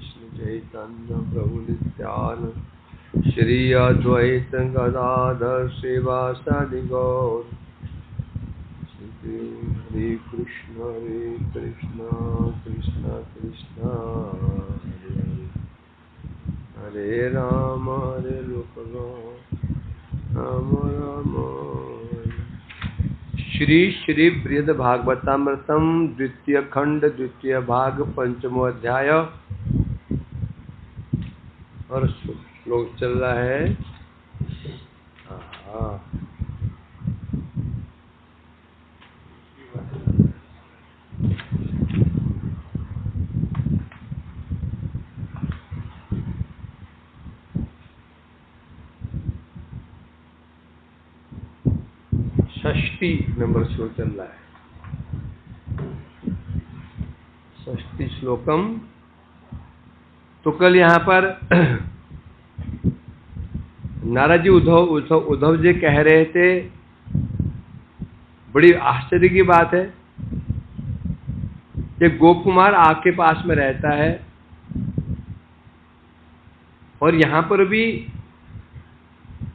कृष्ण चैतन्य प्रभु नित्यानंद श्री अद्वैत गदाधर श्रीवासादि गौर। हरे कृष्ण कृष्ण कृष्ण हरे हरे, हरे राम राम राम। श्री श्री बृहद भागवतामृतम द्वितीय खंड द्वितीय भाग पंचमो अध्याय और श्लोक चल रहा है। षष्ठी नंबर श्लोक चल रहा है। षष्ठी श्लोकम। तो कल यहाँ पर नारद जी उद्धव जी कह रहे थे, बड़ी आश्चर्य की बात है कि गोप कुमार आपके पास में रहता है और यहाँ पर भी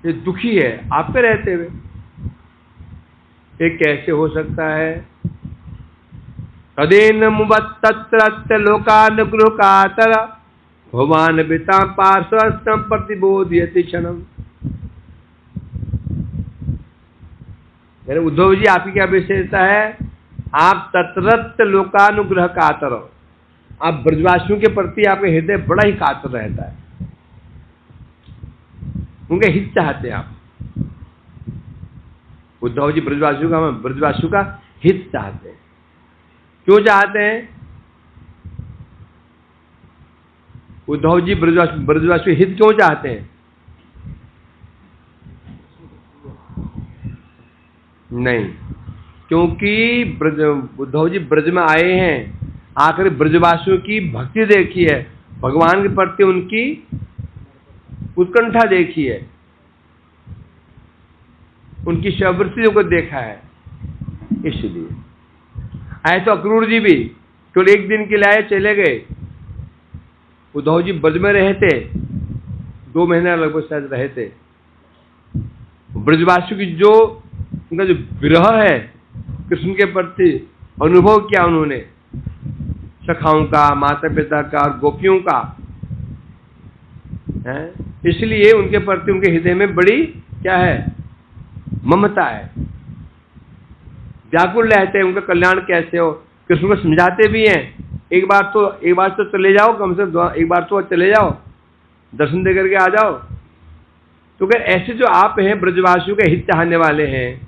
ये दुखी है आपके रहते हुए, ये कैसे हो सकता है? तदेन मुवत्तत्र लोकानुग्रह कातर भगवान पिता पार्श्वस्थं प्रतिबोधयति क्षणम। उद्धव जी आपकी क्या विशेषता है? आप तत्रत्य लोकानुग्रह कातर, आप ब्रजवासियों के प्रति आपके हृदय बड़ा ही कातर रहता है, उनके हित चाहते हैं आप। उद्धव जी ब्रजवासियों का हित चाहते हैं। क्यों चाहते हैं? उद्धव जी ब्रजवासियों हित क्यों चाहते हैं? नहीं, क्योंकि उद्धव जी ब्रज में आए हैं, आकर ब्रजवासियों की भक्ति देखी है, भगवान के प्रति उनकी उत्कंठा देखी है, उनकी शिववृत्तियों को देखा है, इसलिए आए। तो अक्रूर जी भी केवल एक दिन के लिए आए, चले गए। उद्धव जी ब्रज में रहे थे, 2 महीने लगभग शायद रहे थे। ब्रजवासियों की जो उनका जो विरह है कृष्ण के प्रति अनुभव किया उन्होंने, सखाओं का, माता पिता का और गोपियों का है, इसलिए उनके प्रति उनके हृदय में बड़ी क्या है? ममता है, व्याकुल रहते हैं उनका कल्याण कैसे हो। कृष्ण को समझाते भी हैं, एक बार तो चले जाओ, कम से कम एक बार तो चले जाओ, दर्शन दे करके आ जाओ। तो क्या ऐसे जो आप हैं ब्रजवासियों के हित चाहने वाले हैं,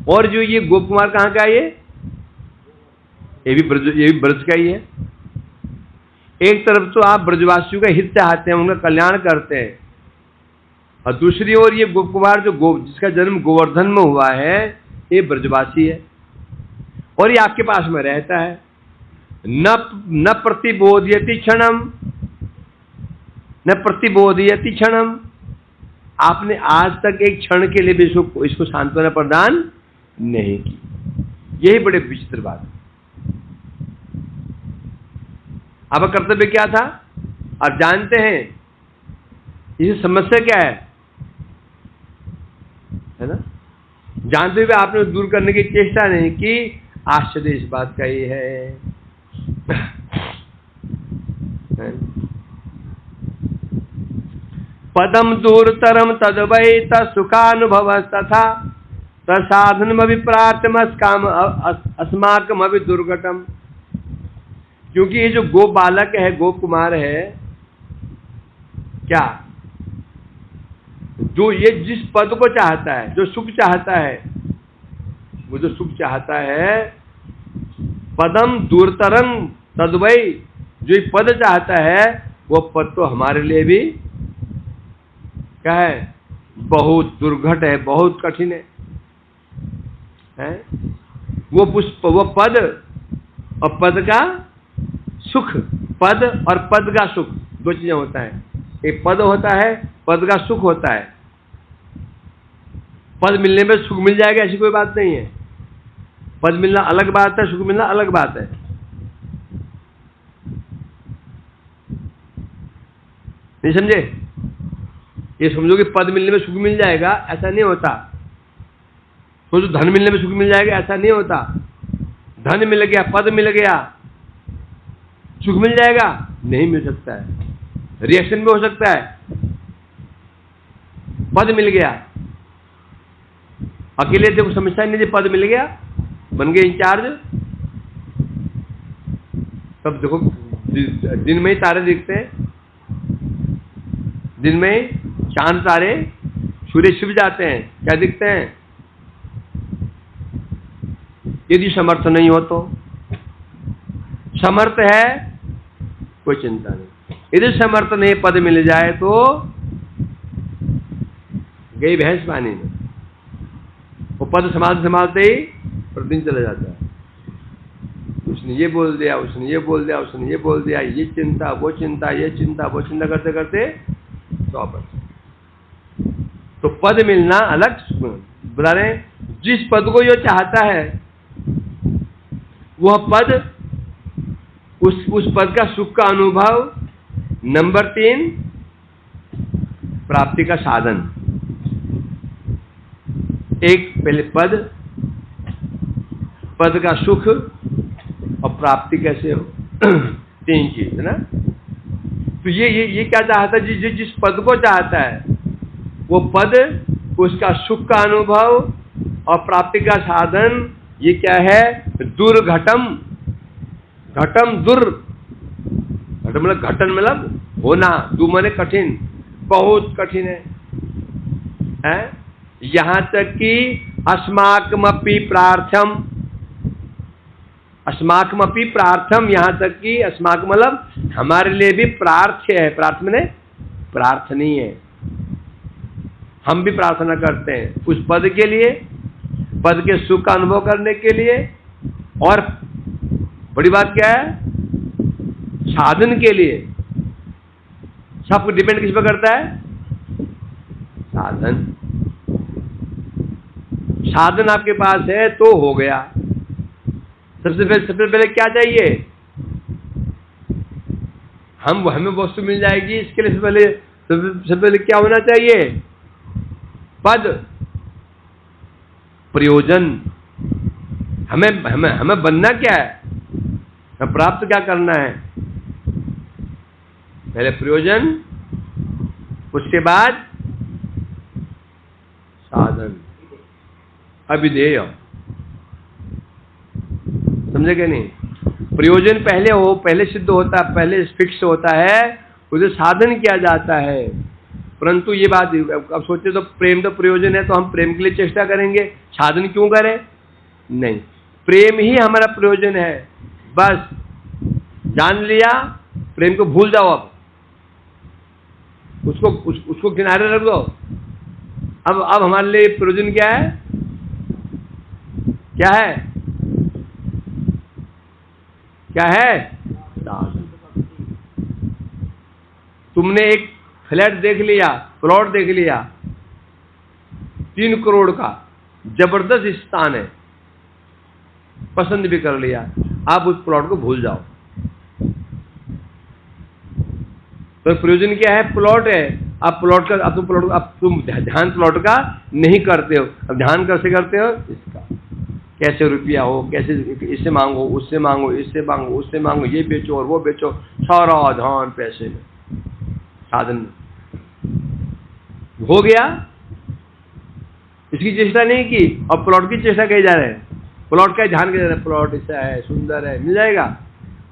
और जो ये गोप कुमार कहाँ का है? ये भी ब्रज का ही है। एक तरफ तो आप ब्रजवासियों का हित चाहते हैं, उनका कल्याण करते हैं, और दूसरी ओर ये गोप कुमार जिसका जन्म गोवर्धन में हुआ है, ये ब्रजवासी है और ये आपके पास में रहता है। न प्रतिबोधयति क्षणम, न प्रतिबोधयति क्षणम। आपने आज तक एक क्षण के लिए भी इसको सांत्वना प्रदान नहीं की। यही बड़े विचित्र बात है। आपका कर्तव्य क्या था? आप जानते हैं इसे समस्या क्या है ना? जानते हुए आपने दूर करने की चेष्टा नहीं की। आश्चर्य इस बात का ये है, पदम दूरतरम तदवै सुखानुभव तथा तसाधनम अभिप्रार्थमस्काम अस्माकम अभि दुर्घटम। क्योंकि ये जो गोप बालक है, गोप कुमार है, क्या जो ये जिस पद को चाहता है, जो सुख चाहता है, वो जो सुख चाहता है, पदम दूरतरम तद्वै, जो ये पद चाहता है, वो पद तो हमारे लिए भी क्या है? बहुत दुर्घट है, बहुत कठिन है। वो पुष्प, वो पद और पद का सुख, पद और पद का सुख, 2 चीजें होता है। एक पद होता है, पद का सुख होता है। पद मिलने में सुख मिल जाएगा ऐसी कोई बात नहीं है। पद मिलना अलग बात है, सुख मिलना अलग बात है। नहीं समझे? ये समझो कि पद मिलने में सुख मिल जाएगा, ऐसा नहीं होता। सोचो धन मिलने में सुख मिल जाएगा, ऐसा नहीं होता। धन मिल गया, पद मिल गया, सुख मिल जाएगा? नहीं मिल सकता है, रिएक्शन भी हो सकता है। पद मिल गया, अकेले देखो समझता ही नहीं, पद मिल गया, बन गए इंचार्ज, तब देखो दिन में ही तारे दिखते हैं, दिन में चांद तारे सूर्य छिप जाते हैं, क्या दिखते हैं? यदि समर्थ नहीं हो तो, समर्थ है कोई चिंता नहीं। यदि समर्थ नहीं, पद मिल जाए तो गई भैंस पानी में, वो पद संभालते संभालते ही प्रतिदिन चला जाता है। उसने ये बोल दिया, उसने ये बोल दिया, उसने ये बोल दिया, ये चिंता वो चिंता, ये चिंता वो चिंता करते करते 100%। तो पद मिलना अलग। बता रहे जिस पद को जो चाहता है वह पद, उस पद का सुख का अनुभव। नंबर 3, प्राप्ति का साधन। एक पहले पद का सुख और प्राप्ति कैसे हो, 3 चीज है ना। तो ये क्या चाहता है? जिस पद को चाहता है वो पद, उसका सुख का अनुभव और प्राप्ति का साधन, ये क्या है? दुर्घटम। घटम दुर, घटम मतलब घटन मतलब होना, दु माने कठिन, बहुत कठिन है? यहां तक कि अस्माकमपि प्रार्थम, अस्माकमपि प्रार्थम, यहां तक कि अस्माक मतलब हमारे लिए भी प्रार्थ्य है। प्रार्थ माने प्रार्थनीय है, हम भी प्रार्थना करते हैं उस पद के लिए, पद के सुख का अनुभव करने के लिए। और बड़ी बात क्या है? साधन के लिए। सब डिपेंड किस पर करता है? साधन। साधन आपके पास है तो हो गया। सबसे पहले क्या चाहिए? हमें वस्तु मिल जाएगी, इसके लिए सबसे पहले क्या होना चाहिए? पद, प्रयोजन। हमें बनना क्या है, प्राप्त क्या करना है? पहले प्रयोजन, उसके बाद साधन, अभिधेय। समझे क्या नहीं? प्रयोजन पहले सिद्ध होता है, पहले फिक्स होता है, उसे साधन किया जाता है। परंतु ये बात, अब सोचे तो प्रेम तो प्रयोजन है, तो हम प्रेम के लिए चेष्टा करेंगे, साधन क्यों करें? नहीं, प्रेम ही हमारा प्रयोजन है। बस जान लिया, प्रेम को भूल जाओ, अब उसको किनारे रख दो। अब हमारे लिए प्रयोजन क्या है? क्या है? क्या है? साधन। तुमने एक फ्लैट देख लिया, प्लॉट देख लिया, 3 करोड़ का, जबरदस्त स्थान है, पसंद भी कर लिया, आप उस प्लॉट को भूल जाओ। तो प्रयोजन क्या है? प्लॉट है। अब तुम ध्यान प्लॉट का नहीं करते हो। अब ध्यान कैसे करते हो? इसका कैसे रुपया हो, कैसे इससे मांगो, उससे मांगो, इससे मांगो, उससे मांगो, ये बेचो और वो बेचो, सारा ध्यान पैसे में, साधन हो गया। इसकी चेष्टा नहीं की, अब प्लॉट की चेष्टा कही जा रहे हैं। प्लॉट का ध्यान किया जा रहा है, प्लॉट ऐसा है, सुंदर है, मिल जाएगा।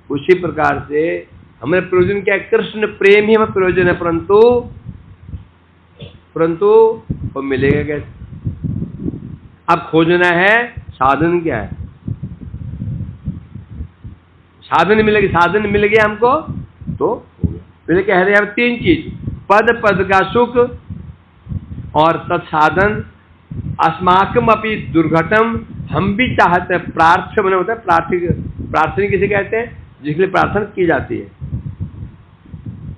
उसी प्रकार से हमें प्रयोजन क्या है? कृष्ण प्रेम ही हमें प्रयोजन है, परंतु वो मिलेगा कैसे? अब खोजना है साधन क्या है? साधन मिल गया हमको तो हो गया। पहले कह रहे हैं 3 चीज, पद का सुख और तत्साधन। अस्माकम अपि दुर्घटम, हम भी चाहते हैं। प्रार्थ्य बना होता है, प्रार्थना किसे कहते हैं? जिसके लिए प्रार्थना की जाती है।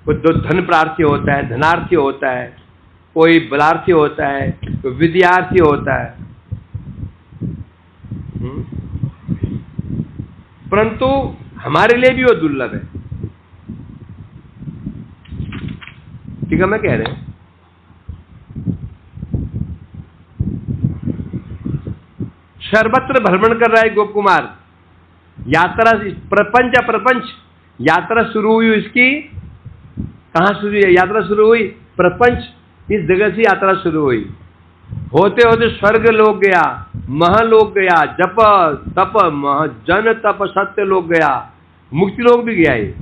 कोई धन प्रार्थी होता है, धनार्थी होता है, कोई बलार्थी होता है, कोई विद्यार्थी होता है। परंतु हमारे लिए भी वो दुर्लभ है। ठीक है, मैं कह रहे हैं सर्वत्र भ्रमण कर रहा है गोप कुमार। यात्रा प्रपंच यात्रा शुरू हुई इसकी, कहां शुरू हुई यात्रा? शुरू हुई प्रपंच, इस जगह से यात्रा शुरू हुई। होते होते स्वर्ग लोक गया, महलोक गया, जप तप जन तप सत्य लोक गया, मुक्ति लोक भी गया, ये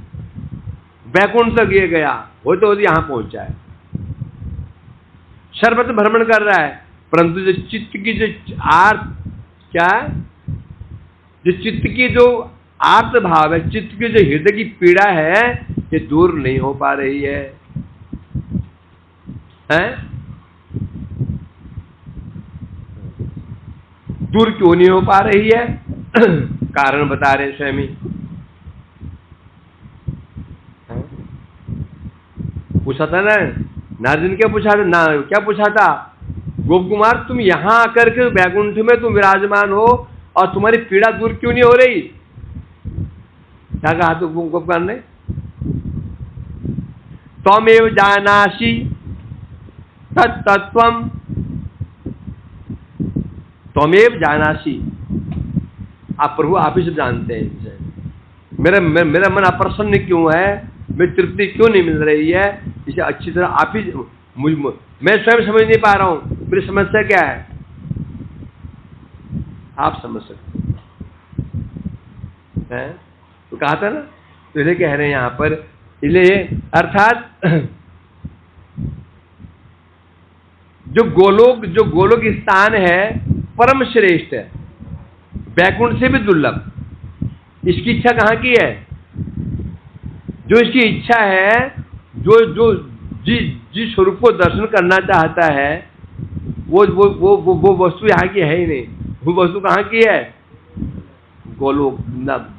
वैकुंठ तक ये गया, होते होते यहां पहुंचा है। सर्वत्र भ्रमण कर रहा है, परंतु जो चित्त की जो आर्त क्या है, जो चित्त की जो आर्त भाव है, चित्त की जो हृदय की पीड़ा है, ये दूर नहीं हो पा रही है, दूर क्यों नहीं हो पा रही है? कारण बता रहे स्वामी। पूछा था ना नारद ने, क्या पूछा था ना, क्या पूछा था? गोप कुमार तुम यहां आकर के वैकुंठ में तुम विराजमान हो और तुम्हारी पीड़ा दूर क्यों नहीं हो रही? क्या कहा तो गोप कुमार ने? त्वमेव जानासि तत्तत्वम्, त्वमेव जानासि, आप प्रभु आप ही सब जानते हैं मेरा मन अप्रसन्न क्यों है, मेरी तृप्ति क्यों नहीं मिल रही है, इसे अच्छी तरह आप ही, मैं स्वयं समझ नहीं पा रहा हूं मेरी समस्या क्या है, आप समझ सकते हैं। तो कहा था ना, तो इसलिए कह रहे हैं यहां पर, इसलिए अर्थात जो गोलोक स्थान है परम श्रेष्ठ है, वैकुंठ से भी दुर्लभ। इसकी इच्छा कहां की है? जो इसकी इच्छा है, जो जिस स्वरूप को दर्शन करना चाहता है, वो वस्तु यहाँ की है ही नहीं। वो वस्तु कहाँ की है? गोलोक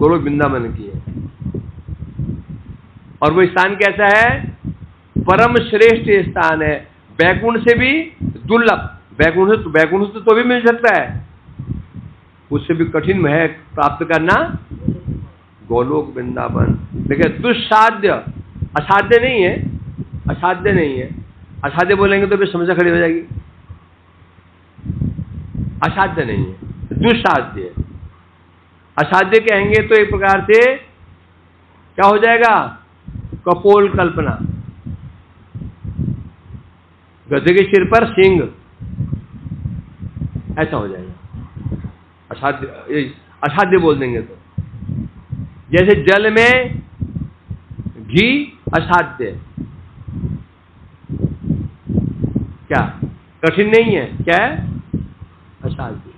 वृंदावन की है। और वो स्थान कैसा है? परम श्रेष्ठ स्थान है, वैकुंठ से भी दुर्लभ। वैकुंठ से तो भी मिल सकता है, उससे भी कठिन है प्राप्त करना गोलोक वृंदावन। लेकिन दुस्साध्य, असाध्य नहीं है, असाध्य नहीं है। असाध्य बोलेंगे तो फिर समस्या खड़ी हो जाएगी। असाध्य नहीं है, दुस्साध्य है। असाध्य कहेंगे तो एक प्रकार से क्या हो जाएगा? कपोल कल्पना, गधे के सिर पर सिंह, ऐसा हो जाएगा। असाध्य बोल देंगे तो, जैसे जल में घी असाध्य, क्या कठिन नहीं है? क्या है? असाध्य।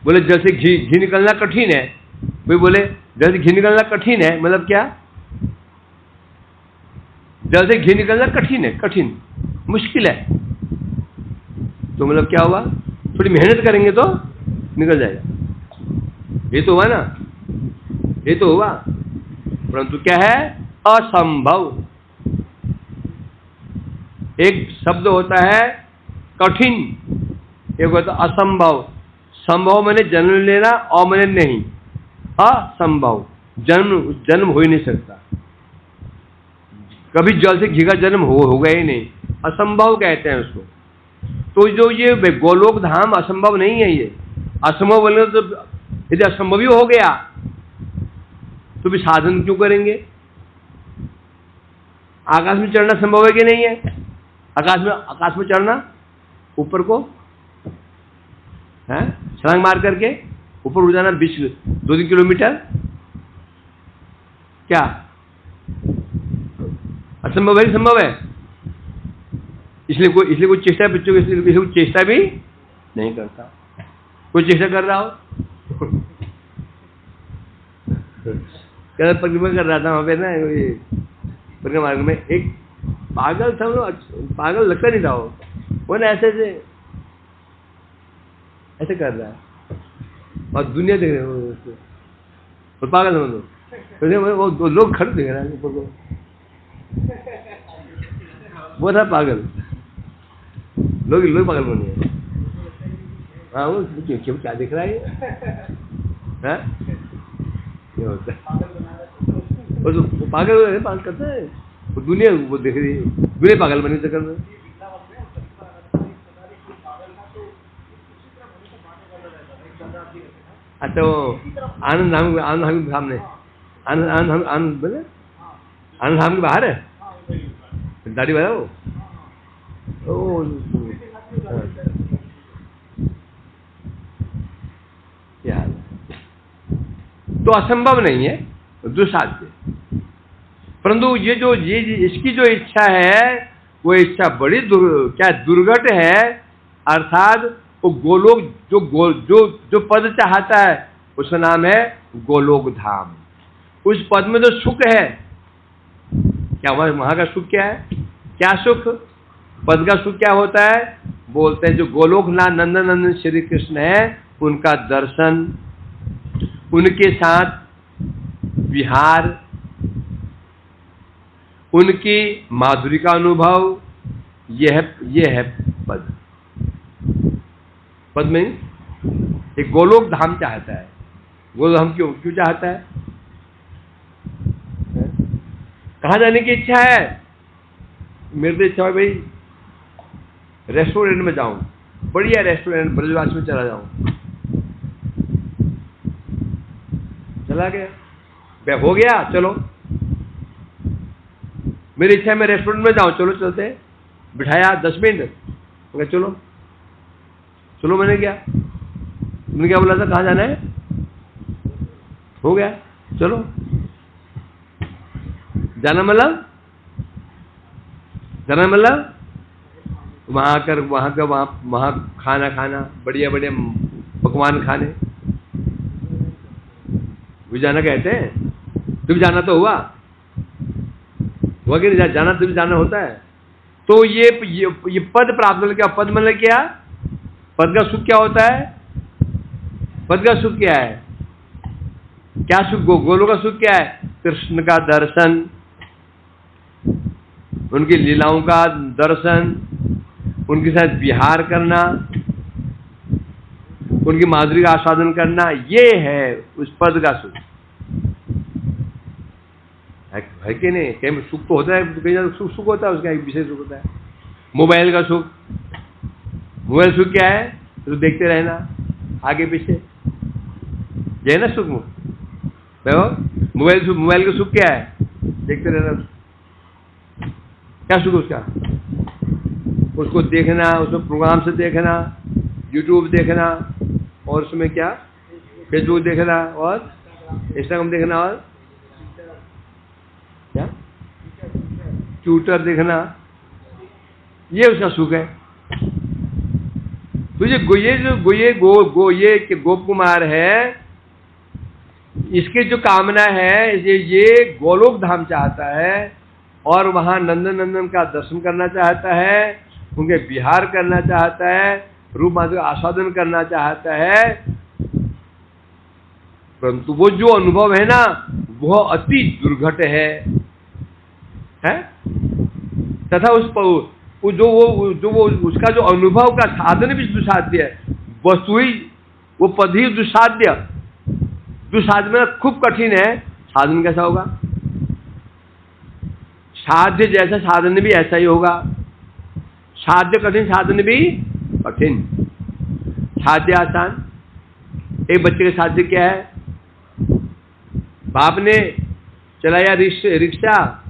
बोले जल से घी निकलना कठिन है, वे बोले जल से घी निकलना कठिन है, मतलब क्या? जल से घी निकलना कठिन है, कठिन मुश्किल है, तो मतलब क्या हुआ? थोड़ी मेहनत करेंगे तो निकल जाएगा। ये तो हुआ ना, ये तो हुआ। परंतु क्या है? असंभव। एक शब्द होता है कठिन, एक होता है असंभव। संभव मैंने जन्म लेना, और मैंने नहीं, असंभव, जन्म हो ही नहीं सकता। कभी जल से घी का जन्म होगा ही नहीं, असंभव कहते हैं उसको। तो जो ये गोलोक धाम असंभव नहीं है, ये असंभव बोले तो यदि असंभव ही हो गया तो भी साधन क्यों करेंगे? आकाश में चढ़ना संभव है कि नहीं है? आकाश में चढ़ना, ऊपर को है छलांग मार करके ऊपर उड़ जाना 2-3 किलोमीटर, क्या असंभव है? संभव है। इसलिए कोई चेष्टा, बच्चों को इसलिए कोई चेष्टा भी नहीं करता। कोई चेष्टा कर रहा हो? परिक्रमा कर रहा था वहां पे ना, परिक्रमा मार्ग में एक पागल था, पागल लगता नहीं था वो ना, ऐसे कर रहा है और दुनिया देख रहे हो उसको, पागल समझ लो। वो लोग खड़े देख रहे हैं ऊपर को, वो था पागल। लोग पागल बन गए। हाँ, वो क्यों क्या देख रहा है ये होता है, वो पागल करता है, वो दुनिया वो देख रही है, दुनिया पागल बनी चक्कर में। अच्छा वो आनंद धाम, आनंद धाम के सामने, आनंद बोले आनंद धाम के बाहर है दाढ़ी वाला वो। ओ यार, तो असंभव नहीं है, दुस्साध्य। परंतु ये इसकी जो इच्छा है वो इच्छा बड़ी क्या दुर्घट है। अर्थात वो गोलोक जो पद चाहता है उसका नाम है गोलोक धाम। उस पद में जो सुख है, क्या वहां का सुख क्या है? क्या सुख? पद का सुख क्या होता है? बोलते हैं जो गोलोकनाथ नंदन श्री कृष्ण है उनका दर्शन, उनके साथ विहार, उनकी माधुरी का अनुभव, यह है पद। पद में एक गोलोक धाम चाहता है। गोलोक धाम क्यों चाहता है? कहाँ जाने की इच्छा है? मेरी तो इच्छा है भाई रेस्टोरेंट में जाऊं, बढ़िया रेस्टोरेंट ब्रजवास में चला जाऊं। चला गया, हो गया, चलो मेरी इच्छा है मैं रेस्टोरेंट में जाऊं, चलो चलते। बिठाया 10 मिनट, चलो चलो, मैंने क्या बोला था, कहाँ जाना है? हो गया, चलो। जाना मतलब वहां खाना बढ़िया पकवान खाने, वो जाना कहते हैं। तुम जाना तो हुआ कि नहीं? जाना तुम जाना होता है। तो ये पद प्राप्त होने क्या? पद मतलब क्या? पद का सुख क्या होता है? पद का सुख क्या है? क्या सुख? गोलोक का सुख क्या है? कृष्ण का दर्शन, उनकी लीलाओं का दर्शन, उनके साथ विहार करना, उनकी माधुरी का आस्वादन करना, ये है उस पद का सुख। है कि नहीं? कहीं सुख तो होता है, कहीं सुख होता है, उसका एक विशेष सुख होता है। मोबाइल का सुख, मोबाइल सुख क्या है? तो देखते रहना आगे पीछे, ये है ना सुख। मोबाइल का सुख क्या है? देखते रहना। क्या सुख उसका? उसको देखना, उसमें प्रोग्राम से देखना, यूट्यूब देखना, और उसमें क्या फेसबुक देखना और इंस्टाग्राम देखना और क्या ट्विटर देखना, ये उसका सुख है। तो ये गोप कुमार है, इसकी जो कामना है ये गोलोक धाम चाहता है और वहां नंदन का दर्शन करना चाहता है, उनके विहार करना चाहता है, रूप माधुरी आस्वादन करना चाहता है। परंतु वो जो अनुभव है ना वो अति दुर्घट है? तथा उसका जो अनुभव का साधन भी दुसाध्य है। वस्तु ही वो पद ही दुसाध्य में खूब कठिन है। साधन कैसा होगा? साध्य जैसा साधन भी ऐसा ही होगा। साध्य कठिन, साधन भी कठिन। साध्य आसान। एक बच्चे का साध्य क्या है? बाप ने चलाया रिक्शा,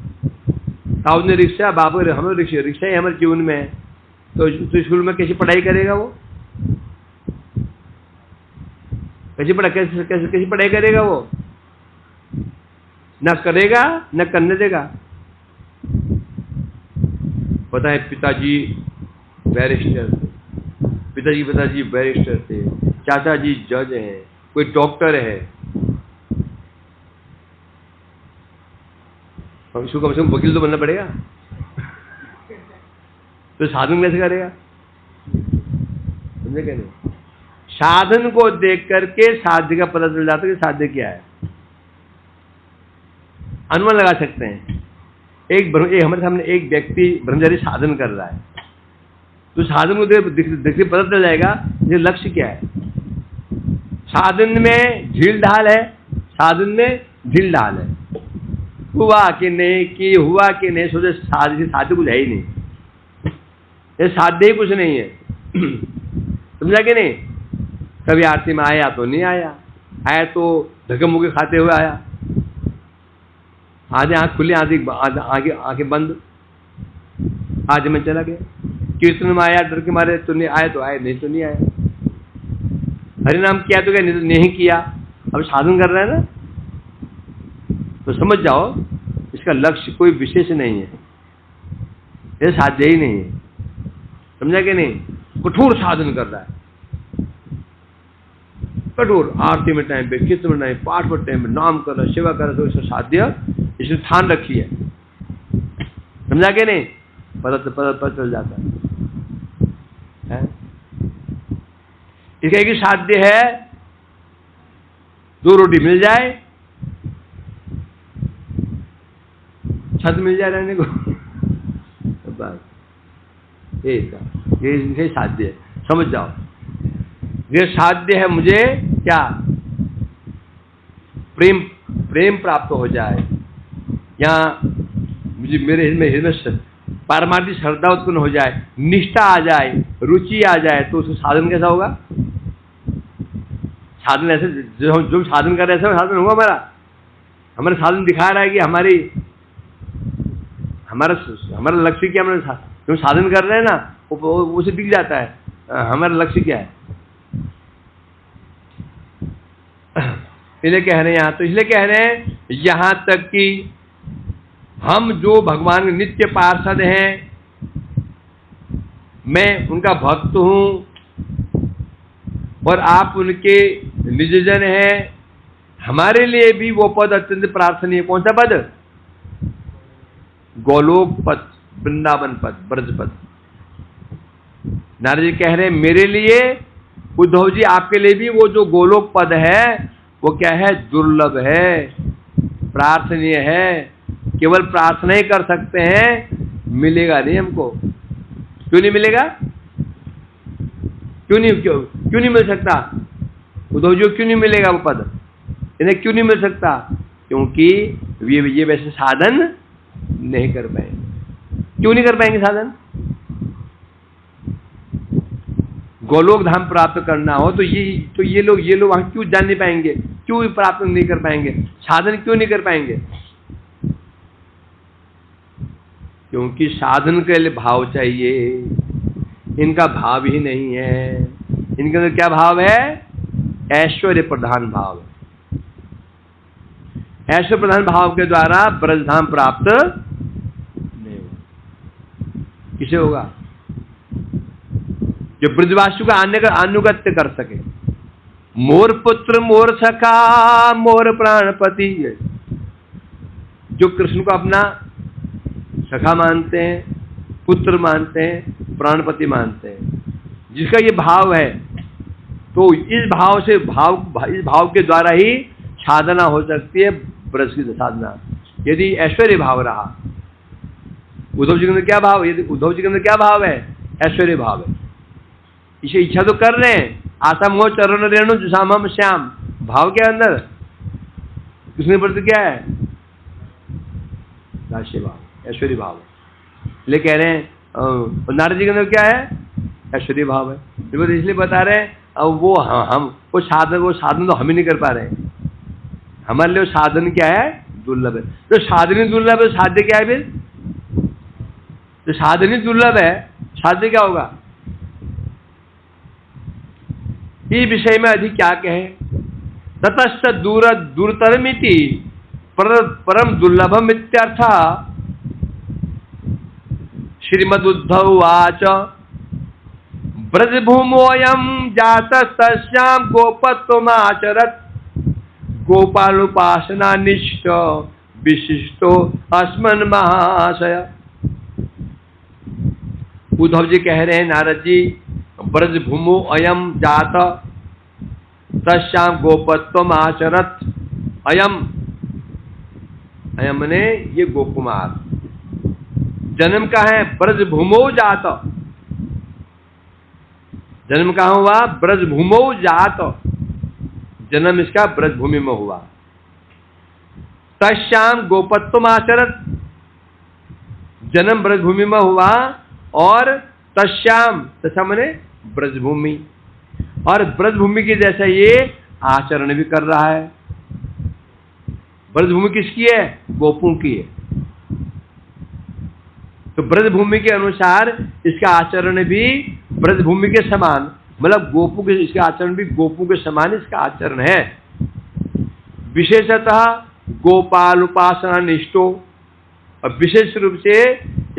साहब ने रिक्शा, बाप हमें रिक्शा ही हमारे जीवन में है। तो स्कूल में कैसी पढ़ाई करेगा वो? कैसी पढ़ाई करेगा वो? न करेगा न करने देगा। पता है पिताजी बैरिस्टर थे, चाचा जी जज हैं, कोई डॉक्टर है, कम से कम वकील तो बनना पड़ेगा। तो साधन कैसे करेगा? समझे क्या नहीं? साधन को देख करके साध्य का पता चल जाता है कि साध्य क्या है। अनुमान लगा सकते हैं। हमारे सामने एक व्यक्ति ब्रह्मचारी साधन कर रहा है, तो साधन को देखते पता चल जाएगा ये लक्ष्य क्या है। साधन में ढील ढाल है, साधन में ढील ढाल है। हुआ कि नहीं, कि हुआ कि नहीं, सोचे साध्य कुछ है ही नहीं, ये साध्य ही कुछ नहीं है। समझा कि नहीं? कभी आरती में आया तो नहीं आया, आया तो धक्के मुक्के खाते हुए आया, आधे आंख खुली, आधे आंखें बंद, आज मैं चला गया। कीर्तन में आया डर के मारे तो नहीं आया, तो आया, नहीं तो नहीं आया। हरि नाम किया तो क्या, नहीं तो नहीं किया। अब साधन कर रहे हैं ना, तो समझ जाओ इसका लक्ष्य कोई विशेष नहीं है, ये साध्य ही नहीं है। समझा कि नहीं? कठोर साधन कर रहा है, कठोर, आरती में टाइम पे, कीर्तन में टाइम, पाठ में टाइम पे, नाम कर रहा, सेवा कर रहा, तो इसका साध्य इसने ठान रखी है। समझा कि नहीं? पता चल जाता है। इसका एक ही साध्य है, 2 रोटी मिल जाए, छत मिल जाए रहने को, बस ये साध्य है। समझ जाओ, ये साध्य है मुझे क्या, प्रेम प्राप्त हो जाए, या मुझे मेरे हृदय में पारमार्थिक श्रद्धा उत्पन्न हो जाए, निष्ठा आ जाए, रुचि आ जाए, तो उसका साधन कैसा होगा? साधन ऐसे जो साधन कर रहे हैं साधन होगा हमारा साधन दिखा रहा है कि हमारा लक्ष्य क्या, जो साधन कर रहे हैं ना उसे दिख जाता है हमारा लक्ष्य क्या है। इसलिए कह रहे हैं यहाँ, तो इसलिए कह रहे हैं यहां तक कि हम जो भगवान के नित्य पार्षद हैं, मैं उनका भक्त हूं और आप उनके निजजन हैं, हमारे लिए भी वो पद अत्यंत प्रार्थनीय। कौन सा पद? गोलोक पद, वृंदावन पद, ब्रज पद। नारद जी कह रहे हैं मेरे लिए, उद्धव जी आपके लिए भी वो जो गोलोक पद है वो क्या है? दुर्लभ है, प्रार्थनीय है, केवल प्रार्थना ही कर सकते हैं, मिलेगा नहीं हमको। क्यों नहीं मिलेगा? क्यों नहीं मिल सकता? उद्धव जी क्यों नहीं मिलेगा वो पद? इन्हें क्यों नहीं मिल सकता? क्योंकि ये वैसे साधन नहीं कर पाएंगे। क्यों नहीं कर पाएंगे साधन? गोलोक धाम प्राप्त करना हो तो ये लोग वहां क्यों जान नहीं पाएंगे? क्यों प्राप्त नहीं कर पाएंगे? साधन क्यों नहीं कर पाएंगे? क्योंकि साधन के लिए भाव चाहिए, इनका भाव ही नहीं है। इनके अंदर क्या भाव है? ऐश्वर्य प्रधान भाव है। ऐश्वर्य प्रधान भाव के द्वारा ब्रजधाम प्राप्त नहीं होगा। किसे होगा? जो ब्रजवासियों का अनुगत्य कर सके। मोर पुत्र मोर सखा मोर प्राणपति, जो कृष्ण को अपना सखा मानते हैं, पुत्र मानते हैं, प्राणपति मानते हैं, जिसका ये भाव है, तो इस भाव के द्वारा ही साधना हो सकती है, ब्रज की साधना। यदि ऐश्वर्य भाव रहा, उद्धव जी के अंदर क्या भाव? यदि उद्धव जी के अंदर क्या भाव है? ऐश्वर्य भाव है। इसे इच्छा तो कर रहे हैं, आशा मोह चरण रेणु जुषाम श्याम, भाव के अंदर किसने प्रति क्या है? राष्ट्रीय भाव, ऐश्वर्य भाव है। ले कह रहे हैं नारद जी के अंदर क्या है? ऐश्वर्य भाव है। इसलिए बता रहे हैं अब वो साधन तो हम ही नहीं कर पा रहे हैं। हमारे लिए साधन क्या है? दुर्लभ है। तो साधन ही दुर्लभ है, साध्य क्या है फिर? तो साधन ही दुर्लभ है, साध्य क्या होगा? इस विषय में अधिक क्या कहे? ततश्च दूरतरमिति परम दुर्लभम इत्यर्थ। श्रीमदुद्धव उवाच ब्रजभूमोऽयं जातस्तस्यां गोपत्वमाचरत् गोपालोपासना निष्ठ विशिष्टो अस्मन् महाशय। उद्धव जी कह रहे हैं नारद जी, ब्रजभूमो अयम जात तस्यां गोपत्वमाचरत्। अयम ने ये गोकुमार जन्म का है ब्रजभूमो जात। जन्म कहाँ हुआ? ब्रजभूमो जात। जन्म इसका ब्रजभूमि में हुआ। तस्याम गोपत्वम आचरत, जन्म ब्रजभूमि में हुआ और तस्याम, तस्या मने ब्रजभूमि, और ब्रजभूमि के जैसा ये आचरण भी कर रहा है। ब्रजभूमि किसकी है? गोपों की है। तो ब्रजभूमि के अनुसार इसका आचरण भी ब्रजभूमि के समान, मतलब गोपों के, इसका आचरण भी गोपों के समान इसका आचरण है। विशेषतः गोपाल उपासना निष्ठो, और विशेष रूप से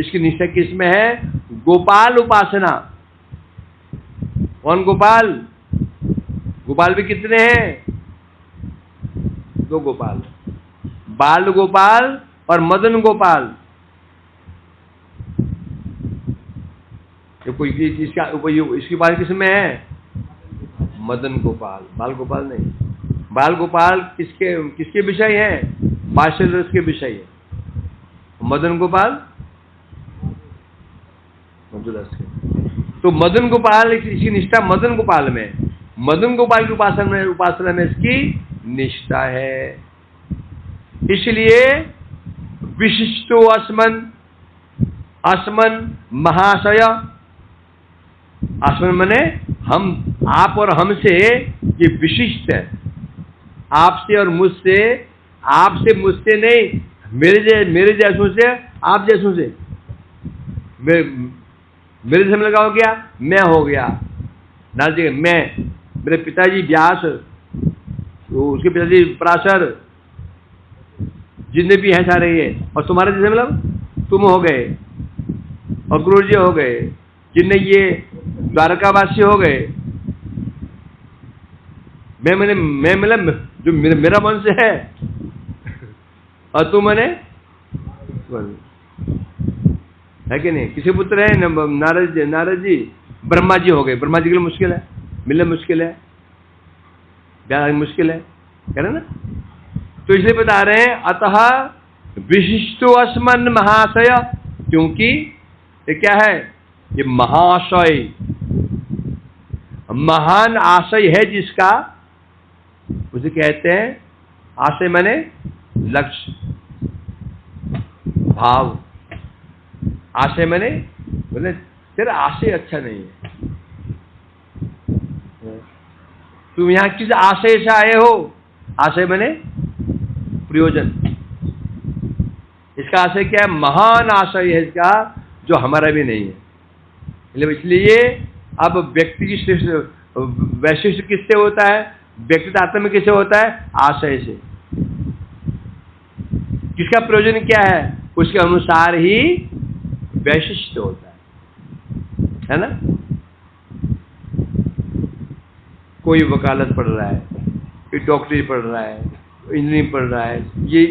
इसकी निष्ठा किसमें है? गोपाल उपासना। कौन गोपाल? गोपाल भी कितने हैं? 2 गोपाल, बाल गोपाल और मदन गोपाल। कोई इसकी बात किसमें है? मदन गोपाल, बाल गोपाल नहीं। बाल गोपाल किसके विषय है? मार्शल रस के विषय है। मदन गोपाल मधुर रस के। तो मदन गोपाल, इसकी निष्ठा मदन गोपाल में, मदन गोपाल की उपासना में इसकी निष्ठा है। इसलिए विशिष्टो अस्मन, अस्मन महाशय, अस्मन मने हम, आप और हमसे ये विशिष्ट है। आपसे और मुझसे, आपसे मुझसे नहीं, मेरे जैसों से, आप जैसों से। मेरे से लगाओ क्या? मैं हो गया ना जी, मैं, मेरे पिताजी व्यास, तो उसके पिताजी पराशर, जितने भी हैं सारे ये, और तुम्हारे जैसे मतलब तुम हो गए, और गुरु जी हो गए, जिनने ये द्वारकावासी हो गए। मैं मतलब जो मेरा वंश है, और तुम मने है कि नहीं? किसी पुत्र है? नारद जी ब्रह्मा जी हो गए। ब्रह्मा जी के लिए मुश्किल है, मिलना मुश्किल है, ज्यादा मुश्किल है, कह रहे ना? तो इसलिए बता रहे हैं अतः विशिष्टो अस्मन महाशय, क्योंकि ये क्या है? ये महाशय, महान आशय है जिसका, उसे कहते हैं आशय माने लक्ष्य, भाव। आशय माने बोले तेरा आशय अच्छा नहीं है, तुम यहां किस आशय से आए हो? आशय माने प्रयोजन। इसका आशय क्या है? महान आशय है इसका, जो हमारा भी नहीं है। इसलिए अब व्यक्ति की वैशिष्ट किससे होता है? व्यक्तिगत आत्मा में किससे होता है? आशय से। किसका प्रयोजन क्या है? उसके अनुसार ही वैशिष्ट होता है ना? कोई वकालत पढ़ रहा है, कोई डॉक्टरी पढ़ रहा है, इंजीनियरिंग पढ़ रहा है, ये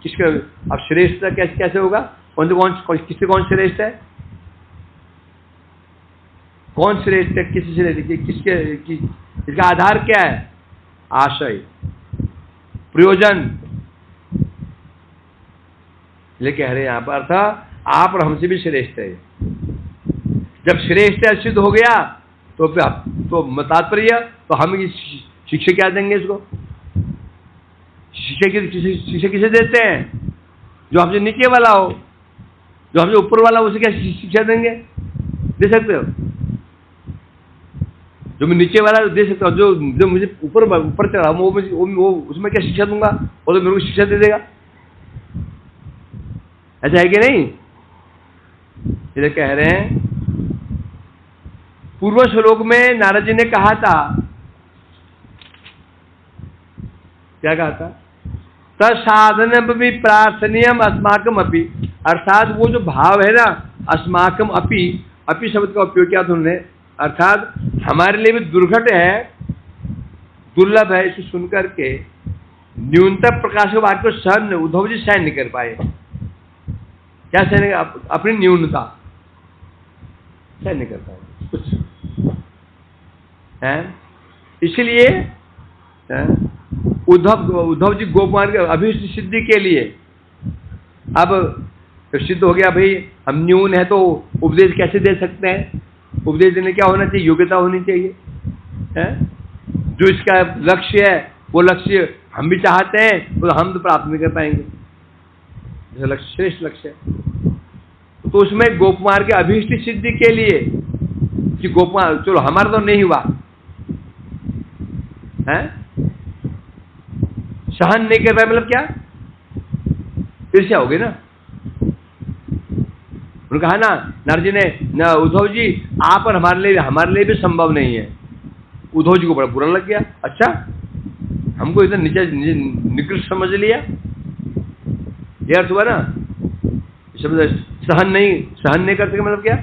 किसका अब श्रेष्ठता कैसे होगा? किससे कौन श्रेष्ठ है? कौन श्रेष्ठ है? किससे श्रेष्ठ? इसका आधार क्या है? आशय, प्रयोजन। ये कह रहे हैं यहां पर था आप और हमसे भी श्रेष्ठ है। जब श्रेष्ठ सिद्ध हो गया तो तात्पर्य, तो हम शिक्षा क्या देंगे इसको? शिक्षा किसे देते हैं? जो हमसे नीचे वाला हो, जो हमसे ऊपर वाला हो, उसे क्या शिक्षा देंगे? दे सकते हो? जो मैं नीचे वाला दे सकता हूँ, जो मुझे ऊपर चढ़ा वो उसमें क्या शिक्षा दूंगा? वो तो मेरे को शिक्षा दे देगा। ऐसा है कि नहीं? इसलिए कह रहे हैं पूर्व श्लोक में नारद जी ने कहा था, क्या कहा था? तत्साधनम भी प्रार्थनीयम अस्माकम अपि, अर्थात वो जो भाव है ना, अस्माकम अपि, अपि शब्द का उपयोग किया था उन्होंने, अर्थात हमारे लिए भी दुर्घट है, दुर्लभ है। इसे सुनकर के न्यूनतम प्रकाश के वाक्य को सहन उद्धव जी सहन नहीं कर पाए। क्या सहन? अपनी न्यूनता सहन नहीं कर पाए कुछ है। इसलिए उद्धव जी गोपमान के अभिष्ट सिद्धि के लिए अब तो सिद्ध हो गया भाई हम न्यून है, तो उपदेश कैसे दे सकते हैं? उपदेश देने क्या होना चाहिए? योग्यता होनी चाहिए है। जो इसका लक्ष्य है वो लक्ष्य हम भी चाहते हैं तो हम तो प्राप्त नहीं कर पाएंगे, जैसे लक्ष्य श्रेष्ठ लक्ष्य है। तो उसमें गोपकुमार के अभीष्ट सिद्धि के लिए कि गोपकुमार चलो हमारा तो नहीं हुआ है, सहन नहीं कर पाए मतलब क्या, ईर्ष्या हो गई ना। उन्होंने कहा ना नारद जी ने, उद्धव जी आप और हमारे लिए भी संभव नहीं है। उद्धव जी को बड़ा बुरा लग गया, अच्छा हमको इतना नीचे निकृष्ट समझ लिया, ये अर्थ हुआ ना। सहन नहीं कर सके मतलब क्या,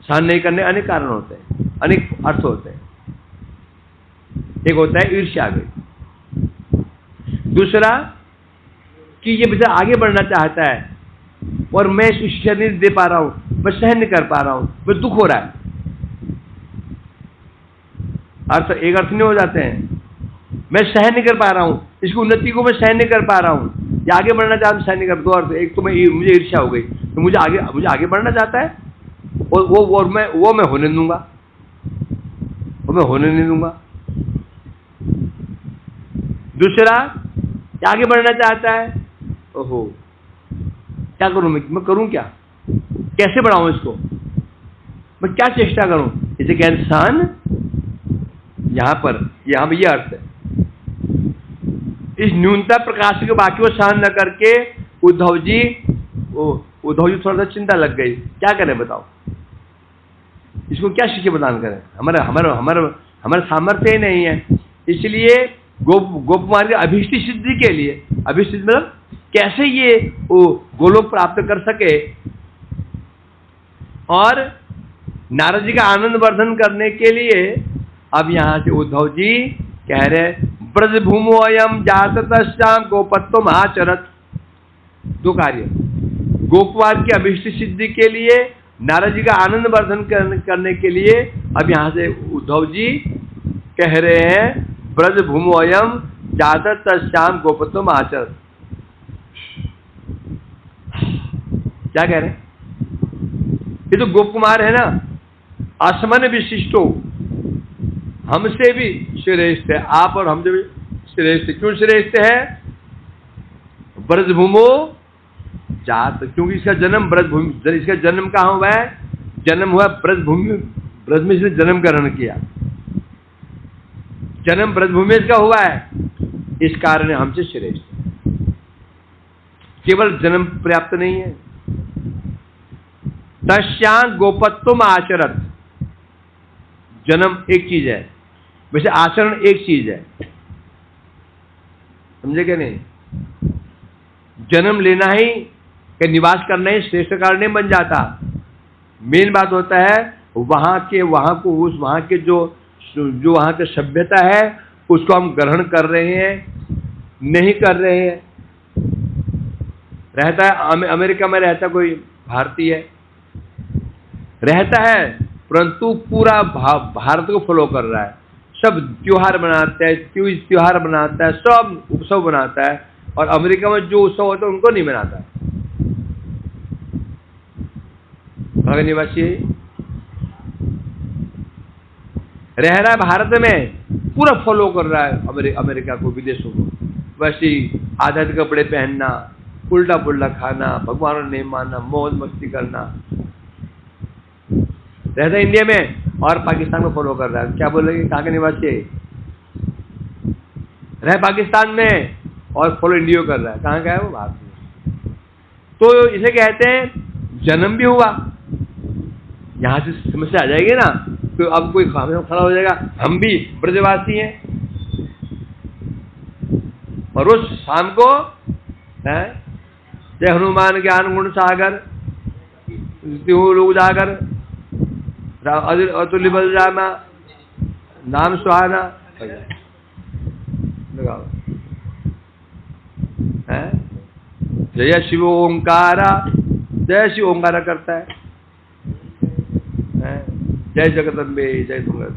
सहन नहीं करने अनेक कारण होते हैं, अनेक अर्थ होते हैं। एक होता है ईर्ष्या आ गई, दूसरा कि ये बच्चा आगे बढ़ना चाहता है और मैं इसको शिक्षा नहीं दे पा रहा हूं, मैं सहन नहीं कर पा रहा हूं, मैं दुख हो रहा है। अर्थ एक अर्थ नहीं हो जाते हैं, मैं सहन नहीं कर पा रहा हूं, इसकी उन्नति को मैं सहन नहीं कर पा रहा हूं, ये आगे बढ़ना चाहता हूं सहन नहीं कर। दो अर्थ, एक तो मुझे ईर्ष्या हो गई तो मुझे आगे बढ़ना चाहता है और वो मैं होने दूंगा, वो मैं होने नहीं दूंगा। दूसरा आगे बढ़ना चाहता है, ओहो क्या करूं मैं करूं क्या, कैसे बढ़ाऊं इसको, मैं क्या चेष्टा करूं, इसे कहते सहन। यहां पर ये अर्थ है। इस न्यूनता प्रकाश के बाकी को सहन न करके उद्धव जी थोड़ा सा चिंता लग गई, क्या करें बताओ, इसको क्या शिक्षा प्रदान करें, हमारा सामर्थ्य ही नहीं है। इसलिए गोपकुमार के अभीष्ट सिद्धि के लिए, अभीष्ट मतलब कैसे ये गोलोक प्राप्त कर सके, और नारद जी का आनंद वर्धन करने के लिए अब यहां से उद्धव जी कह रहे ब्रज भूमो अयम जात तस्याम गोपत्वम आचरत। दो कार्य, गोपकुमार की अभीष्ट सिद्धि के लिए, नारद जी का आनंद वर्धन करने के लिए अब यहां से उद्धव जी कह रहे हैं ब्रज भूमो अयम जात तस्याम गोपत्वम आचरत। क्या कह रहे हैं, ये तो गोपकुमार है ना, असमन विशिष्टो, हमसे भी श्रेष्ठ है, आप और हमसे भी श्रेष्ठ। क्यों श्रेष्ठ है, ब्रजभूमो जात, क्योंकि इसका जन्म ब्रजभूमि, इसका जन्म कहाँ हुआ है, जन्म हुआ ब्रजभूमि, ब्रज में इसने जन्म ग्रहण किया, जन्म ब्रजभूमि इसका हुआ है, इस कारण हमसे श्रेष्ठ है। केवल जन्म पर्याप्त नहीं है, तस्यां गोपत्वम आचरत, जन्म एक चीज है, वैसे आचरण एक चीज है, समझे क्या नहीं। जन्म लेना ही कि निवास करना ही श्रेष्ठ कारण नहीं बन जाता। मेन बात होता है वहां के जो वहां की सभ्यता है उसको हम ग्रहण कर रहे हैं नहीं कर रहे हैं। रहता है अमेरिका में, रहता कोई भारतीय रहता है, परंतु पूरा भारत को फॉलो कर रहा है, सब त्योहार मनाता है, त्योहार बनाता है, सब उत्सव बनाता है, और अमेरिका में जो उत्सव होता है उनको नहीं मनाता। भाग निवासी रह रहा है भारत में, पूरा फॉलो कर रहा है अमेरिका को, विदेशों को, वैसे आधा कपड़े पहनना, उल्टा पुल्टा खाना, भगवान ने मानना, मौज मस्ती करना, रहता है इंडिया में और पाकिस्तान को फॉलो कर रहा है। क्या बोलेंगे, कहाँ के निवासी है, रह पाकिस्तान में और फॉलो इंडिया कर रहा है, कहाँ का है वो, भारत में। तो इसे कहते हैं जन्म भी हुआ, यहां से समस्या आ जाएगी ना, तो अब कोई खड़ा हो जाएगा हम भी ब्रजवासी हैं, और रोज शाम को है जय हनुमान ज्ञान गुण सागर लोग जाकर अतुल्य बलरामा नाम सुहाना लगाओ, जय शिव ओंकारा, जय शिव ओंकारा करता है, जय जगदम्बे जय दुर्गा,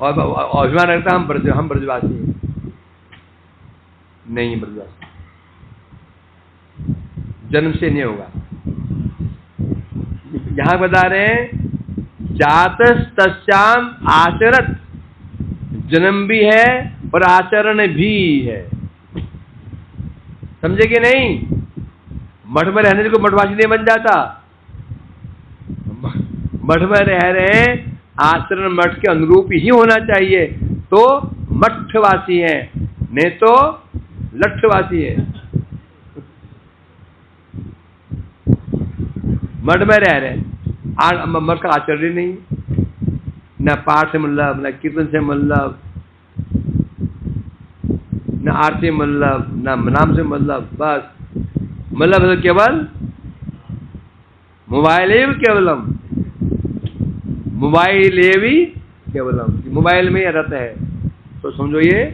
और अभिमान रखता हम ब्रजवासी हैं, नहीं ब्रजवासी, जन्म से नहीं होगा। यहां बता रहे हैं जात तस्याम आचरत, जन्म भी है और आचरण भी है। समझे कि नहीं? मठ में रहने से कोई मठवासी नहीं बन जाता। मठ में रह रहे हैं, आचरण मठ के अनुरूप ही होना चाहिए, तो मठवासी है, नहीं तो लठवासी है। मठ में रह रहे हैं, मठ का आचरण नहीं, न पाठ से मतलब, न कीर्तन से मतलब, न आरती मतलब, न नाम से मतलब, बस मतलब केवल मोबाइल केवलम, मोबाइल केवलम, मोबाइल में रत है। तो समझो ये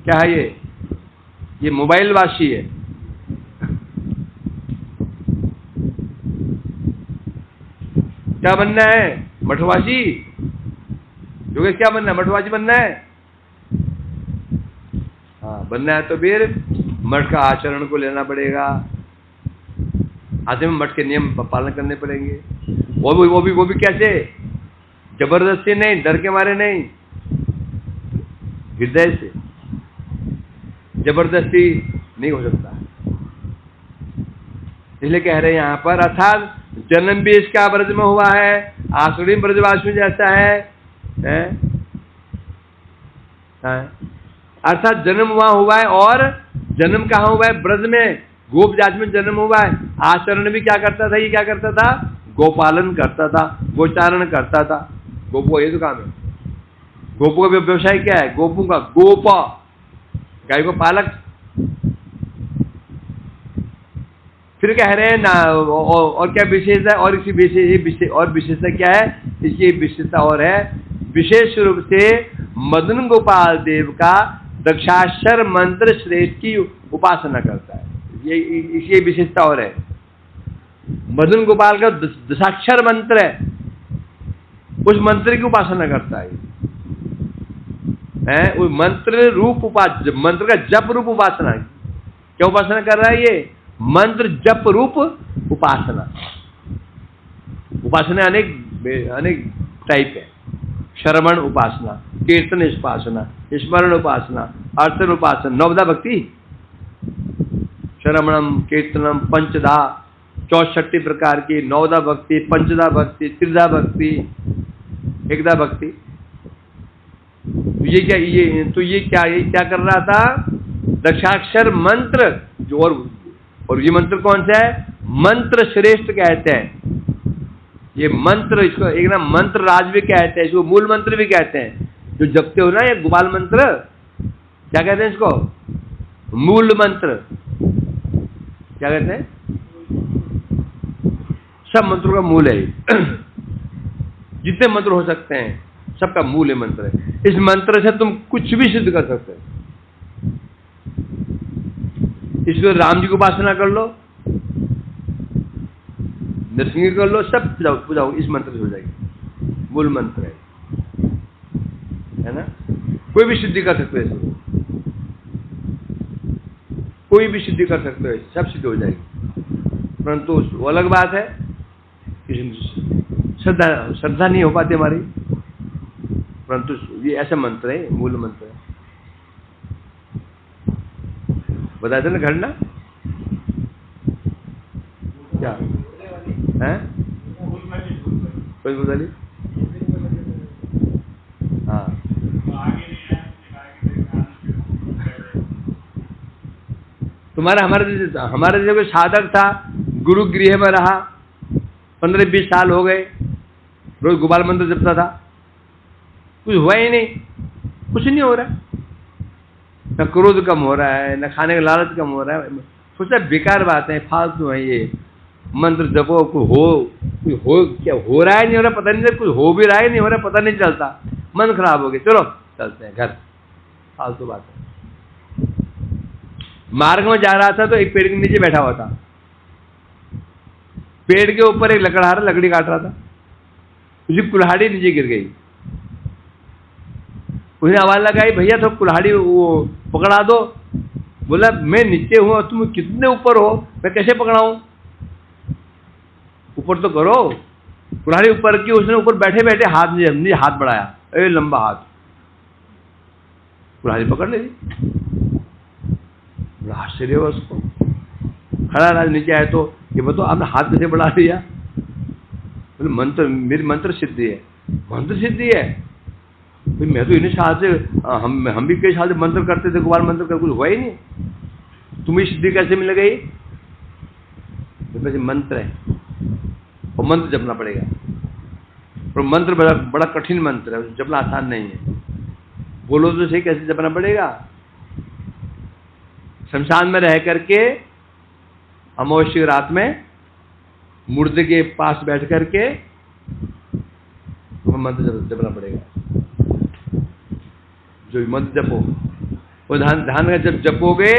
क्या है, ये मोबाइल वासी है। क्या बनना है? मठवासी। योगेश क्या बनना है? मठवासी बनना है। हाँ, बनना है तो फिर मठ का आचरण को लेना पड़ेगा, आचरण मठ के नियम पालन करने पड़ेंगे। वो भी कैसे? जबरदस्ती नहीं, डर के मारे नहीं, हृदय से। जबरदस्ती नहीं हो सकता, इसलिए कह रहे हैं यहाँ पर, अर्थात जन्म भी इसका ब्रज में हुआ है, आश्रम ब्रजवासी जैसा है? अर्थात जन्म वहां हुआ है, और जन्म कहाँ हुआ है? ब्रज में, गोप जाति में जन्म हुआ है। आचरण भी क्या करता था? ये क्या करता था? गोपालन करता था, गोचारण करता था। गोपो ये तो काम है। गोपो का व्यवसाय क्या है? गोपों का, गोप गाय को पालक। फिर कह रहे हैं ना, और क्या विशेषता है? और इसी विशेषता क्या है? इसकी विशेषता और है, विशेष रूप से मदन गोपाल देव का दक्षाक्षर मंत्र श्रेष्ठ की उपासना करता है। ये इसकी विशेषता और है। मदन गोपाल का दशाक्षर मंत्र है, उस मंत्र की उपासना करता है। उस मंत्र रूप मंत्र का जप रूप उपासना। क्या उपासना कर रहा है ये? मंत्र जप रूप उपासना। उपासना अनेक टाइप है। श्रवण उपासना, कीर्तन उपासना, स्मरण उपासना, अर्चन उपासना, नवदा भक्ति, श्रवणम कीर्तनम पंचदा, 64 प्रकार की नवदा भक्ति, पंचदा भक्ति, त्रिधा भक्ति, एकदा भक्ति। ये क्या कर रहा था? दशाक्षर मंत्र जो, और ये मंत्र कौन सा है? मंत्र श्रेष्ठ कहते हैं ये मंत्र। इसको एक ना मंत्र राज भी कहते हैं, इसको मूल मंत्र भी कहते हैं। जो जपते हो ना ये गोपाल मंत्र, क्या कहते हैं इसको? मूल मंत्र। क्या कहते हैं? सब मंत्रों का मूल है। जितने मंत्र हो सकते हैं सबका मूल है मंत्र है। इस मंत्र से तुम कुछ भी सिद्ध कर सकते हो। इसलिए राम जी की उपासना कर लो, नरसिंह कर लो, सब पूजा इस मंत्र से हो जाएगी। मूल मंत्र है ना? कोई भी सिद्धि कर सकते हो इसको, कोई भी सिद्धि कर सकते हो, सब सिद्ध हो जाएगी। परंतु वो अलग बात है, श्रद्धा नहीं हो पाती हमारी। परंतु ये ऐसा मंत्र है, मूल मंत्र है। बताया था ना घटना क्या है? कोई बता ली? हाँ, हमारा जैसे कोई साधक था, गुरु गृह में रहा, 15-20 साल हो गए, रोज गोपाल मंत्र जपता था, कुछ हुआ ही नहीं, कुछ नहीं हो रहा। न क्रोध कम हो रहा है, न खाने का लालच कम हो रहा है। सोचा बेकार बात है, फालतू है ये मंत्र जपो। कुछ हो क्या हो रहा है, नहीं हो रहा पता नहीं चलता, कुछ हो भी रहा है नहीं हो रहा पता नहीं चलता, मन खराब हो गया, चलो चलते हैं घर। फालतू बात है। मार्ग में जा रहा था तो एक पेड़ के नीचे बैठा हुआ था, पेड़ के ऊपर एक लकड़हारा लकड़ी काट रहा था, उसकी कुल्हाड़ी नीचे गिर गई। उसने आवाज लगाई, भैया तो कुल्हाड़ी वो पकड़ा दो। बोला मैं नीचे हूं और तुम कितने ऊपर हो, मैं कैसे पकड़ाऊं? ऊपर तो करो। कुल्हाड़ी ऊपर की, उसने ऊपर बैठे बैठे हाथ बढ़ाया, लंबा हाथ। कुल्हाड़ी पकड़ ले ली। बड़ा आश्चर्य हुआ उसको। खड़ा राज नीचे आया तो ये बताओ आपने हाथ कैसे बढ़ा दिया? बोले मंत्र, मेरी मंत्र सिद्धि है। मंत्र सिद्धि है? मैं तो इन्हीं साल से हम भी कई साल से मंत्र करते थे, गोपाल मंत्र कर, कुछ हुआ ही नहीं। तुम्हें सिद्धि कैसे मिल गई? तो मंत्र है और मंत्र जपना पड़ेगा। और मंत्र बड़ा कठिन मंत्र है, जपना आसान नहीं है। बोलो तो सही, कैसे जपना पड़ेगा? शमशान में रह करके अमावस्या रात में मुर्दे के पास बैठ करके मंत्र जपना पड़ेगा। जो मंत्र जपो वो ध्यान में जब जपोगे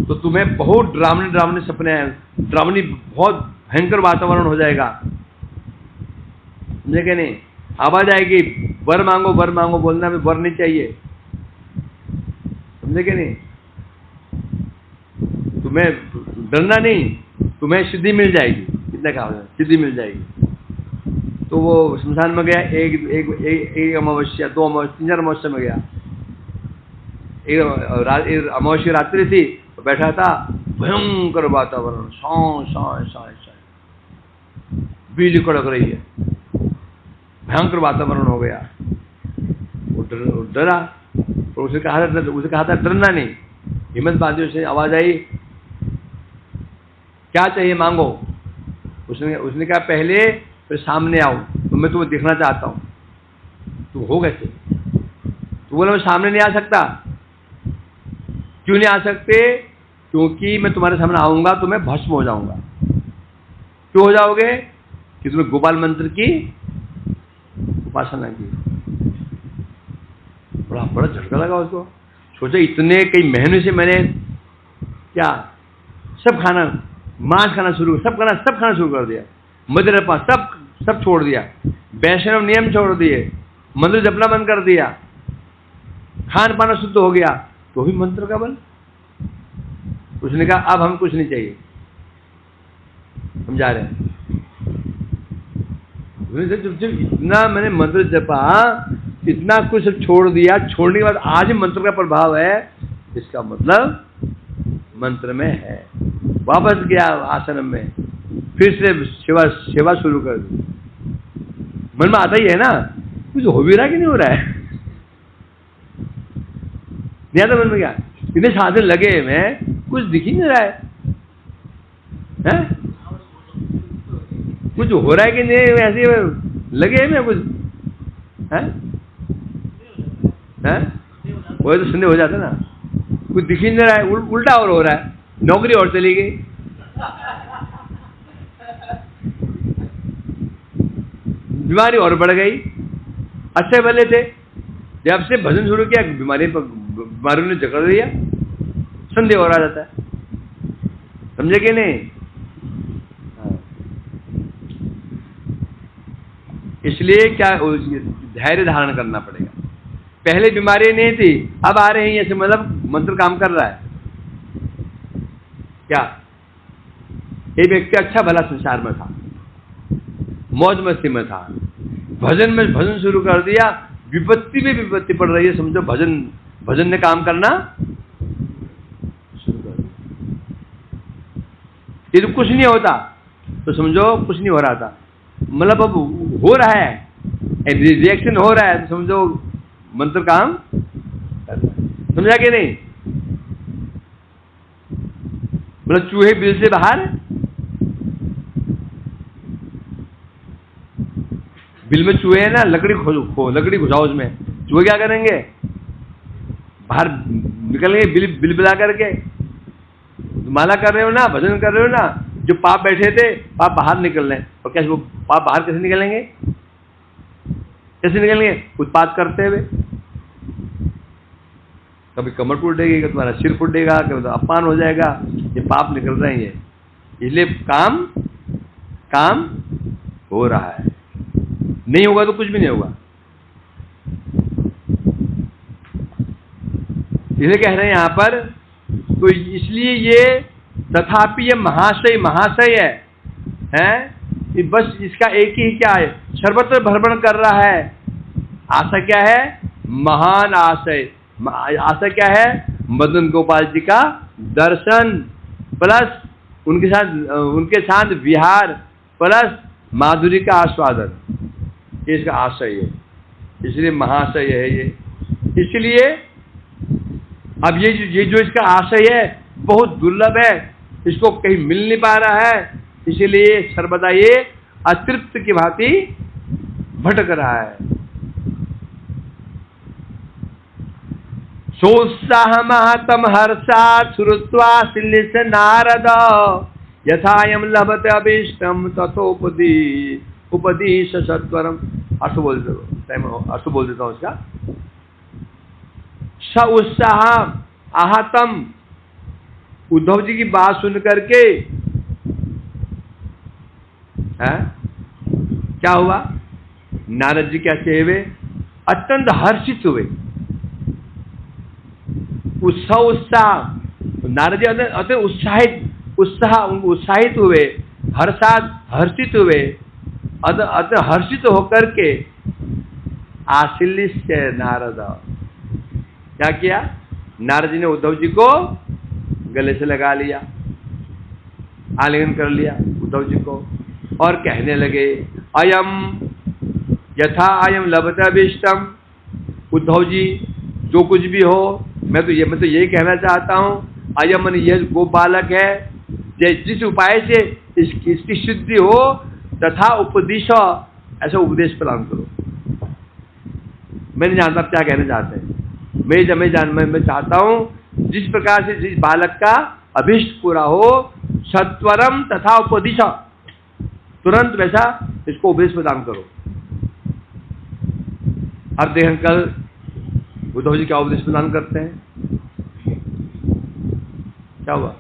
तो तुम्हें बहुत डरावने सपने हैं, डरावनी बहुत भयंकर वातावरण हो जाएगा। समझे कि नहीं? आवाज आएगी, वर मांगो वर मांगो, बोलना में वर नहीं चाहिए। समझे कि नहीं? तुम्हें डरना नहीं, तुम्हें सिद्धि मिल जाएगी। कितना कहा, सिद्धि मिल जाएगी। तो वो शमशान में गया, एक अमावस्या, 2 अमावस्या, 3 अमावस्या में गया। एक अमावस्या रात्रि थी, तो बैठा था, भयंकर वातावरण, बिजली कड़क रही है, भयंकर वातावरण हो गया। वो डरा और उसे कहा था डरना नहीं। हिम्मत बांधी, उसे आवाज आई, क्या चाहिए मांगो। उसने कहा पहले फिर सामने आओ, तो मैं तुम्हें देखना चाहता हूं। तू हो कैसे? तो बोला मैं सामने नहीं आ सकता। क्यों नहीं आ सकते? क्योंकि मैं तुम्हारे सामने आऊंगा तो मैं भस्म हो जाऊंगा। क्यों हो जाओगे? कि तुम्हें गोपाल मंत्र की उपासना की। बड़ा झटका लगा उसको। सोचा इतने कई महीने से मैंने क्या सब खाना, मांस खाना शुरू, सब खाना शुरू कर दिया, मदिरा सब छोड़ दिया, वैष्णव नियम छोड़ दिए, मंत्र जपना बंद कर दिया, खान पाना शुद्ध हो गया, तो भी मंत्र का बल। उसने कहा अब हम कुछ नहीं चाहिए, हम जा रहे हैं। जब इतना मैंने मंत्र जपा, इतना कुछ सब छोड़ दिया, छोड़ने के बाद आज मंत्र का प्रभाव है, इसका मतलब मंत्र में है। वापस गया आश्रम में, फिर से सेवा शुरू कर दी। मन में आता ही है ना, कुछ हो भी रहा है कि नहीं हो रहा है? नहीं आता मन में? क्या इतने साधन लगे में कुछ दिख ही नहीं रहा है? कुछ हो रहा है कि नहीं? ऐसे लगे में कुछ है? वो तो संदेह हो जाता ना, कुछ दिख ही नहीं रहा है, उल्टा और हो रहा है, नौकरी और चली गई, बीमारी और बढ़ गई। अच्छे भले थे, जब से भजन शुरू किया बीमारियों ने जकड़ दिया, संदेह हो रहा जाता है। समझे कि नहीं? इसलिए क्या धैर्य धारण करना पड़ेगा। पहले बीमारी नहीं थी, अब आ रही है, ऐसे मतलब मंत्र काम कर रहा है। क्या ये व्यक्ति अच्छा भला संसार में था, मौज मस्ती में था, भजन शुरू कर दिया, विपत्ति में विपत्ति पड़ रही है, समझो भजन ने काम करना शुरू कर दिया। ये तो कुछ नहीं होता तो समझो कुछ नहीं हो रहा था, मतलब अब हो रहा है, रिएक्शन हो रहा है, तो समझो मंत्र काम कर रहा है। समझा कि नहीं? मतलब चूहे बिल से बाहर, बिल में चूहे है ना, लकड़ी घुसाओ उसमें, चूहे क्या करेंगे? बाहर निकलेंगे बिल बिला करके। माला कर रहे हो ना, भजन कर रहे हो ना, जो पाप बैठे थे पाप बाहर निकल रहे हैं। और कैसे वो पाप बाहर कैसे निकलेंगे? कैसे निकलेंगे? उत्पात करते हुए। कभी कमर टूटेगी, कभी तुम्हारा सिर फूटेगा, कभी तो अपमान हो जाएगा, ये पाप निकल रहे हैं। इसलिए काम हो रहा है, नहीं होगा तो कुछ भी नहीं होगा। इसलिए कह रहे हैं यहां पर, तो इसलिए ये तथापि ये महाशय है कि बस इसका एक ही क्या है, सर्वत्र भ्रमण कर रहा है। आशा क्या है? महान आशय, आशा क्या है? मदन गोपाल जी का दर्शन प्लस उनके साथ विहार प्लस माधुरी का आस्वादन, ये इसका आशय है। इसलिए महाशय है ये। इसलिए अब ये जो इसका आशय है बहुत दुर्लभ है, इसको कहीं मिल नहीं पा रहा है, इसलिए सर्वदा ये अतृप्त की भांति भटक रहा है। सोत्साह महातम हर्षात् श्रुत्वा श्रीलिश नारद यथायम लभते अभीष्टम तथोपदीश सत्वरम। अर्थ बोल देता हूं उसका। स उत्साह आहतम, उद्धव जी की बात सुन करके क्या हुआ? नारद जी कैसे हुए? अत्यंत हर्षित हुए। उत्साह नारद जी अत्यंत उत्साहित हुए, हर्षित हुए। अतः हर्षित होकर के आश्लिष्य नारद, क्या किया? नारद जी ने उद्धव जी को गले से लगा लिया, आलिंगन कर लिया उद्धव जी को, और कहने लगे अयम यथा अयम लभते अभीष्टम। उद्धव जी जो कुछ भी हो, मैं तो यही कहना चाहता हूं, अयम मन यह गोपालक है, जिस उपाय से इसकी शुद्धि हो तथा उपदेश, ऐसा उपदेश प्रदान करो। मैं नहीं जानता आप क्या कहना चाहते हैं। मैं चाहता हूं जिस प्रकार से जिस बालक का अभिष्ट पूरा हो, सत्वरम तथा उपदेश, तुरंत वैसा इसको उपदेश प्रदान करो। अब देखें कल उद्धव जी क्या उपदेश प्रदान करते हैं। क्या हुआ?